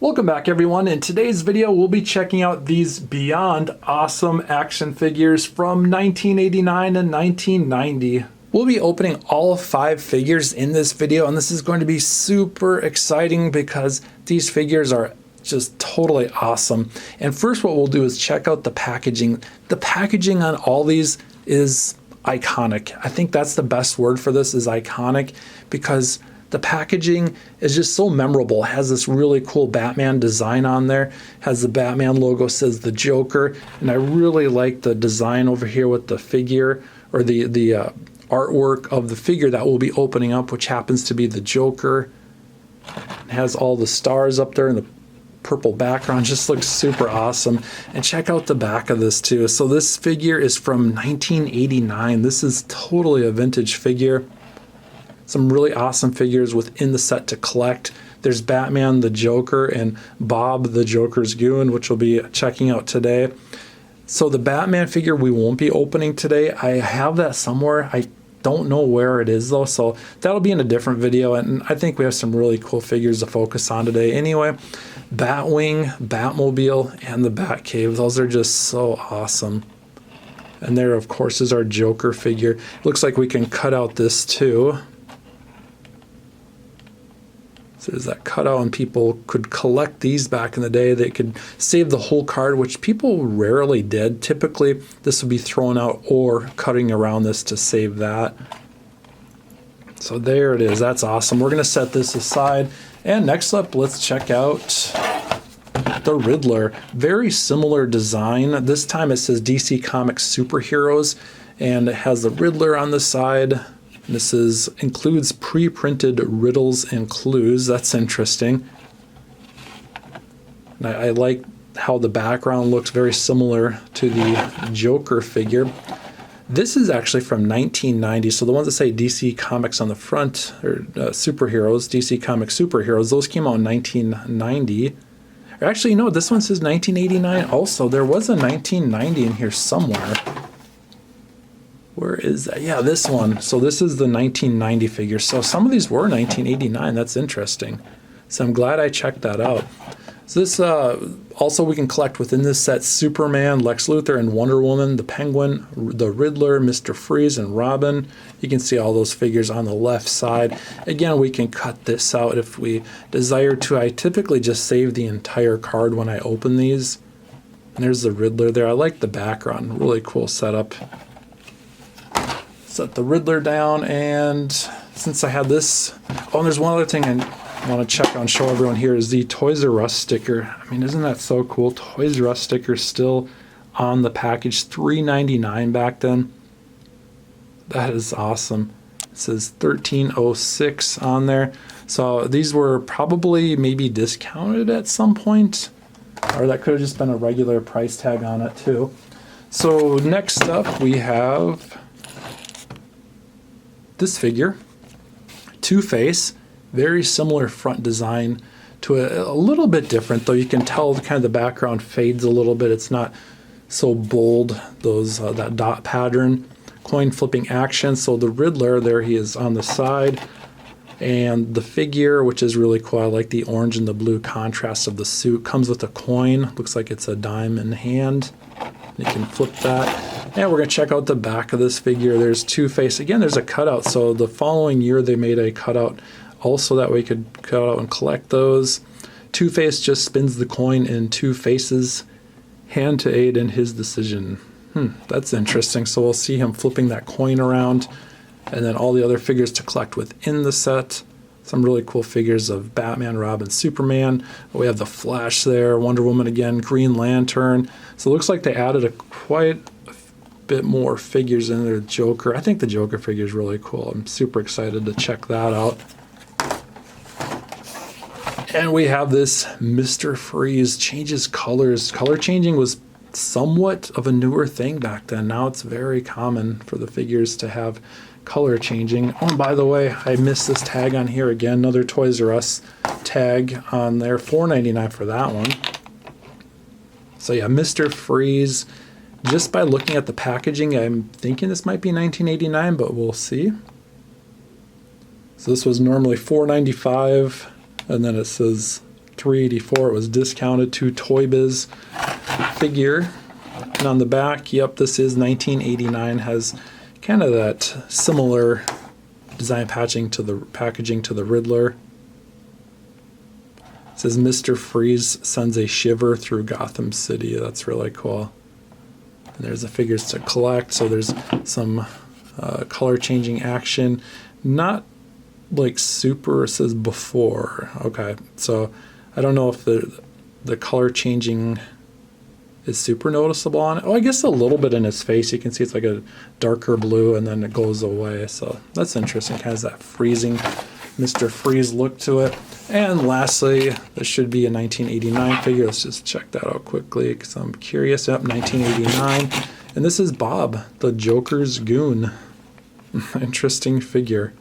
Welcome back everyone. In today's video we'll be checking out these beyond awesome action figures from 1989 and 1990. We'll be opening all 5 figures in this video, and this is going to be super exciting because these figures are just totally awesome. And first what we'll do is check out the packaging. The packaging on all these is iconic. I think that's the best word for this, is iconic, because the packaging is just so memorable. It has this really cool Batman design on there. Has the Batman logo, says the Joker, and I really like the design over here with the figure, or the artwork of the figure that we'll be opening up, which happens to be the Joker. It has all the stars up there and the purple background. Just looks super awesome. And check out the back of this too. So this figure is from 1989. This is totally a vintage figure. Some really awesome figures within the set to collect. There's Batman, the Joker, and Bob, the Joker's Goon, which we'll be checking out today. So the Batman figure we won't be opening today. I have that somewhere. I don't know where it is though, so that'll be in a different video, and I think we have some really cool figures to focus on today. Anyway, Batwing, Batmobile, and the Batcave. Those are just so awesome. And there, of course, is our Joker figure. Looks like we can cut out this too. So there's that cutout, and people could collect these back in the day. They could save the whole card, which people rarely did. Typically, this would be thrown out or cutting around this to save that. So there it is. That's awesome. We're going to set this aside. And next up, let's check out the Riddler. Very similar design. This time it says DC Comics Superheroes, and it has the Riddler on the side. This includes pre-printed riddles and clues. That's interesting. And I like how the background looks very similar to the Joker figure. This is actually from 1990. So the ones that say DC Comics on the front, or superheroes, DC Comics Superheroes, those came out in 1990. Or actually, no, this one says 1989 also. There was a 1990 in here somewhere. Where is that? Yeah, this one. So this is the 1990 figure. So some of these were 1989. That's interesting. So I'm glad I checked that out. So this also we can collect within this set Superman, Lex Luthor, and Wonder Woman, the Penguin, the Riddler, Mr. Freeze, and Robin. You can see all those figures on the left side. Again, we can cut this out if we desire to. I typically just save the entire card when I open these. And there's the Riddler there. I like the background. Really cool setup. Set the Riddler down, and since I had this, oh, and there's one other thing I want to check on, show everyone here, is the Toys R Us sticker. I mean, isn't that so cool? Toys R Us sticker still on the package, $3.99 back then. That is awesome. It says 1306 on there. So these were probably maybe discounted at some point, or that could have just been a regular price tag on it too. So next up we have this figure, Two-Face. Very similar front design to a little bit different, though you can tell kind of the background fades a little bit. It's not so bold, those that dot pattern. Coin flipping action. So the Riddler, there he is on the side. And the figure, which is really cool, I like the orange and the blue contrast of the suit. Comes with a coin. Looks like it's a dime in hand. You can flip that. And we're going to check out the back of this figure. There's Two-Face. Again, there's a cutout. So the following year they made a cutout also that we could cut out and collect those. Two-Face just spins the coin in two faces, hand to aid in his decision. That's interesting. So we'll see him flipping that coin around, and then all the other figures to collect within the set. Some really cool figures of Batman, Robin, Superman. We have the Flash there, Wonder Woman again, Green Lantern. So it looks like they added quite a bit more figures in there. Joker. I think the Joker figure is really cool. I'm super excited to check that out. And we have this Mr. Freeze. Changes colors. Color changing was somewhat of a newer thing back then. Now it's very common for the figures to have color changing. Oh, and by the way, I missed this tag on here again. Another Toys R Us tag on there. $4.99 for that one. So yeah, Mr. Freeze. Just by looking at the packaging, I'm thinking this might be 1989, but we'll see. So this was normally $4.95, and then it says $384. It was discounted to Toy Biz figure. And on the back, yep, this is 1989. Has kind of that similar design packaging to the Riddler. It says Mr. Freeze sends a shiver through Gotham City. That's really cool. And there's the figures to collect. So there's some color changing action. Not like super, it says before. Okay, so I don't know if the color changing is super noticeable on it. Oh, I guess a little bit in his face. You can see it's like a darker blue and then it goes away. So that's interesting. It has that freezing Mr. Freeze look to it. And lastly, this should be a 1989 figure. Let's just check that out quickly because I'm curious. Yep, 1989. And this is Bob, the Joker's Goon. Interesting figure.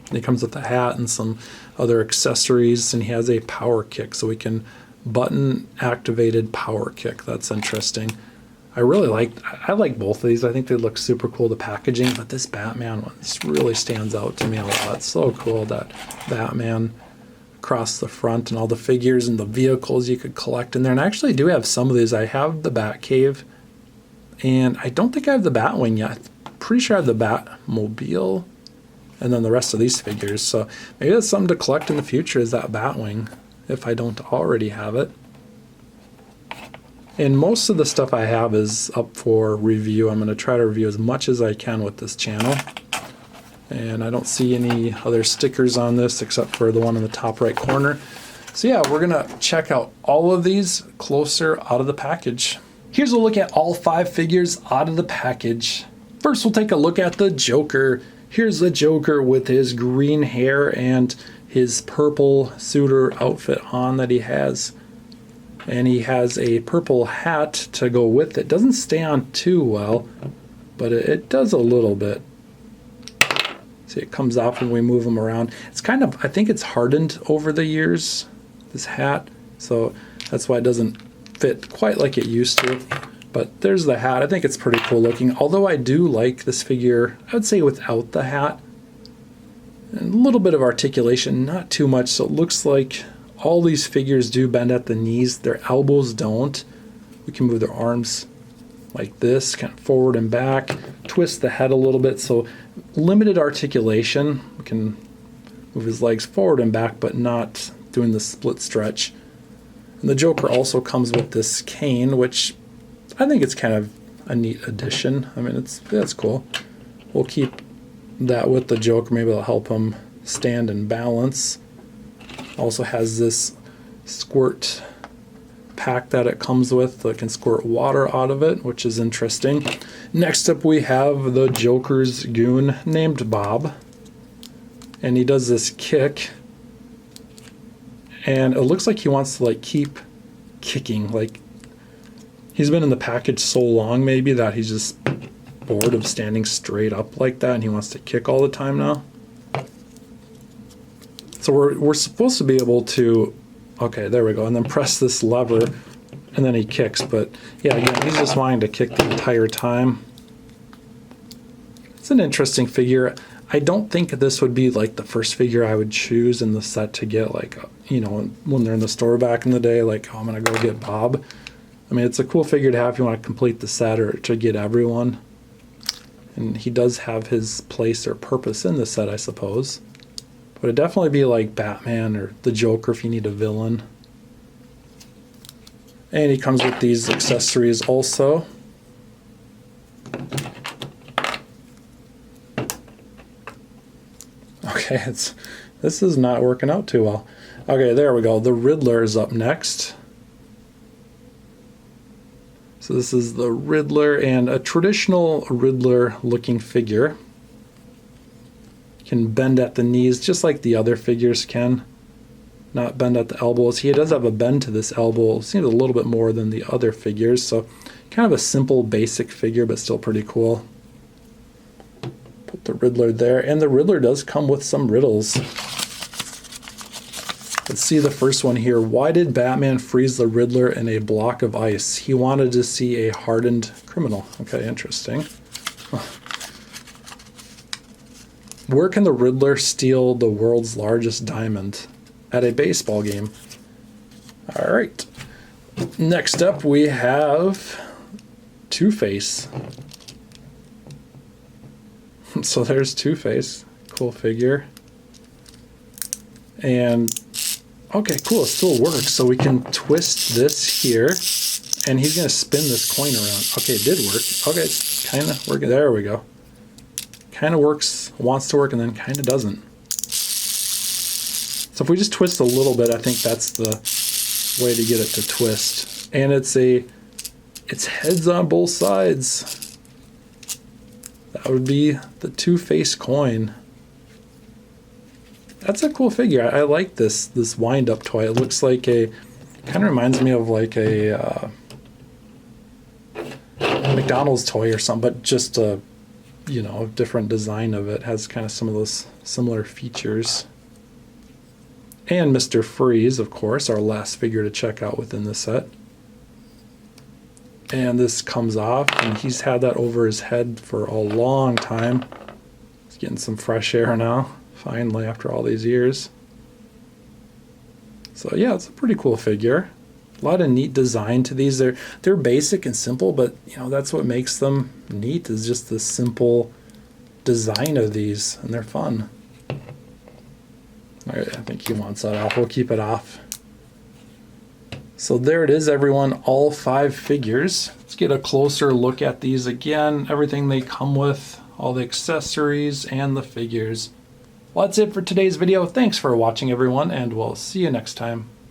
And he comes with a hat and some other accessories, and he has a power kick, so we can button activated power kick. That's interesting. I like both of these. I think they look super cool, the packaging, but this Batman one really stands out to me a lot. It's so cool, that Batman across the front and all the figures and the vehicles you could collect in there. And I actually do have some of these. I have the Batcave, and I don't think I have the Batwing yet. I'm pretty sure I have the Batmobile, and then the rest of these figures. So maybe that's something to collect in the future, is that Batwing, if I don't already have it. And most of the stuff I have is up for review. I'm going to try to review as much as I can with this channel. And I don't see any other stickers on this except for the one in the top right corner. So yeah, we're going to check out all of these closer out of the package. Here's a look at all 5 figures out of the package. First, we'll take a look at the Joker. Here's the Joker with his green hair and his purple suitor outfit on that he has. And he has a purple hat to go with it. Doesn't stay on too well, but it does a little bit. See, it comes off when we move him around. It's kind of, I think it's hardened over the years, this hat. So that's why it doesn't fit quite like it used to. But there's the hat. I think it's pretty cool looking. Although I do like this figure, I would say without the hat. And a little bit of articulation, not too much. So it looks like all these figures do bend at the knees. Their elbows don't. We can move their arms like this, kind of forward and back. Twist the head a little bit. So limited articulation. We can move his legs forward and back, but not doing the split stretch. And the Joker also comes with this cane, which I think it's kind of a neat addition. I mean, that's cool. We'll keep that with the Joker. Maybe it'll help him stand and balance. Also has this squirt pack that it comes with that can squirt water out of it, which is interesting. Next up, we have the Joker's Goon named Bob. And he does this kick. And it looks like he wants to keep kicking. He's been in the package so long maybe that he's just bored of standing straight up like that, and he wants to kick all the time now. So we're supposed to be able to, okay, there we go, and then press this lever, and then he kicks. But yeah, again, he's just wanting to kick the entire time. It's an interesting figure. I don't think this would be like the first figure I would choose in the set to get, when they're in the store back in the day, oh, I'm going to go get Bob. I mean, it's a cool figure to have if you want to complete the set or to get everyone. And he does have his place or purpose in the set, I suppose. But it'd definitely be like Batman or the Joker if you need a villain. And he comes with these accessories also. Okay, this is not working out too well. Okay, there we go. The Riddler is up next. So this is the Riddler, and a traditional Riddler looking figure. Can bend at the knees just like the other figures can. Not bend at the elbows. He does have a bend to this elbow. Seems a little bit more than the other figures. So kind of a simple basic figure, but still pretty cool. Put the Riddler there. And the Riddler does come with some riddles. Let's see the first one here. Why did Batman freeze the Riddler in a block of ice? He wanted to see a hardened criminal. Okay, interesting. Where can the Riddler steal the world's largest diamond? At a baseball game. All right. Next up, we have Two-Face. So there's Two-Face. Cool figure. And, okay, cool. It still works. So we can twist this here. And he's going to spin this coin around. Okay, it did work. Okay, it's kind of working. There we go. Kind of works, wants to work, and then kind of doesn't. So if we just twist a little bit, I think that's the way to get it to twist. And it's heads on both sides. That would be the Two-Face coin. That's a cool figure. I like this wind-up toy. It looks like kind of reminds me of like a McDonald's toy or something, but just a, different design of it. Has kind of some of those similar features. And Mr. Freeze, of course, our last figure to check out within the set. And this comes off, and he's had that over his head for a long time. He's getting some fresh air now, finally, after all these years. So yeah, it's a pretty cool figure. A lot of neat design to these. They're basic and simple, but that's what makes them neat, is just the simple design of these, and they're fun. All right, I think he wants that off. We'll keep it off. So there it is, everyone, all 5 figures. Let's get a closer look at these again, everything they come with, all the accessories and the figures. Well, that's it for today's video. Thanks for watching, everyone, and we'll see you next time.